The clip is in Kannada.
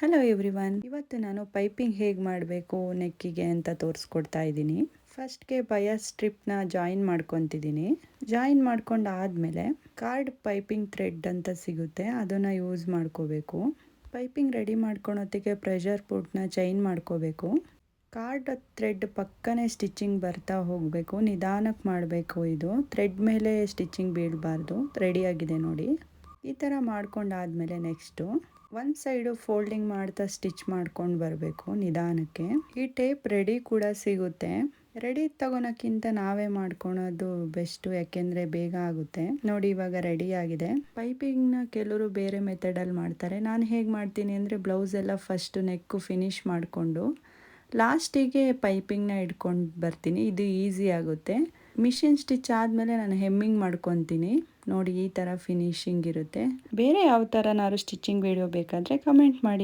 ಹಲೋ ಎವ್ರಿವನ್, ಇವತ್ತು ನಾನು ಪೈಪಿಂಗ್ ಹೇಗೆ ಮಾಡಬೇಕು ನೆಕ್ಕಿಗೆ ಅಂತ ತೋರಿಸ್ಕೊಡ್ತಾ ಇದ್ದೀನಿ. ಫಸ್ಟ್ಗೆ ಬಯಾಸ್ ಸ್ಟ್ರಿಪ್ನ ಜಾಯಿನ್ ಮಾಡ್ಕೊತಿದ್ದೀನಿ. ಜಾಯಿನ್ ಮಾಡ್ಕೊಂಡಾದ್ಮೇಲೆ ಕಾರ್ಡ್ ಪೈಪಿಂಗ್ ಥ್ರೆಡ್ ಅಂತ ಸಿಗುತ್ತೆ, ಅದನ್ನು ಯೂಸ್ ಮಾಡ್ಕೋಬೇಕು. ಪೈಪಿಂಗ್ ರೆಡಿ ಮಾಡ್ಕೊಳೋತ್ತಿಗೆ ಪ್ರೆಷರ್ ಪುಟ್ನ ಚೈನ್ ಮಾಡ್ಕೋಬೇಕು. ಕಾರ್ಡ್ ಥ್ರೆಡ್ ಪಕ್ಕನೇ ಸ್ಟಿಚಿಂಗ್ ಬರ್ತಾ ಹೋಗಬೇಕು, ನಿಧಾನಕ್ಕೆ ಮಾಡಬೇಕು. ಇದು ಥ್ರೆಡ್ ಮೇಲೆ ಸ್ಟಿಚಿಂಗ್ ಬೀಳಬಾರ್ದು. ರೆಡಿಯಾಗಿದೆ ನೋಡಿ. ಈ ಥರ ಮಾಡ್ಕೊಂಡಾದ್ಮೇಲೆ ನೆಕ್ಸ್ಟು ಒಂದು ಸೈಡು ಫೋಲ್ಡಿಂಗ್ ಮಾಡ್ತಾ ಸ್ಟಿಚ್ ಮಾಡ್ಕೊಂಡು ಬರಬೇಕು ನಿಧಾನಕ್ಕೆ. ಈ ಟೇಪ್ ರೆಡಿ ಕೂಡ ಸಿಗುತ್ತೆ. ರೆಡಿ ತಗೊಳಕ್ಕಿಂತ ನಾವೇ ಮಾಡ್ಕೊಳೋದು ಬೆಸ್ಟು, ಯಾಕೆಂದರೆ ಬೇಗ ಆಗುತ್ತೆ. ನೋಡಿ ಇವಾಗ ರೆಡಿ ಆಗಿದೆ. ಪೈಪಿಂಗ್ನ ಕೆಲವರು ಬೇರೆ ಮೆಥಡಲ್ಲಿ ಮಾಡ್ತಾರೆ. ನಾನು ಹೇಗೆ ಮಾಡ್ತೀನಿ ಅಂದರೆ ಬ್ಲೌಸ್ ಎಲ್ಲ ಫಸ್ಟ್ ನೆಕ್ಕು ಫಿನಿಶ್ ಮಾಡಿಕೊಂಡು ಲಾಸ್ಟಿಗೆ ಪೈಪಿಂಗ್ನ ಇಟ್ಕೊಂಡು ಬರ್ತೀನಿ. ಇದು ಈಸಿ ಆಗುತ್ತೆ. ಮಿಷಿನ್ ಸ್ಟಿಚ್ ಆದಮೇಲೆ ನಾನು ಹೆಮ್ಮಿಂಗ್ ಮಾಡ್ಕೊತೀನಿ. ನೋಡಿ ಈ ಥರ ಫಿನಿಶಿಂಗ್ ಇರುತ್ತೆ. ಬೇರೆ ಯಾವ ಥರನಾದ್ರು ಸ್ಟಿಚಿಂಗ್ ವಿಡಿಯೋ ಬೇಕಾದರೆ ಕಮೆಂಟ್ ಮಾಡಿ.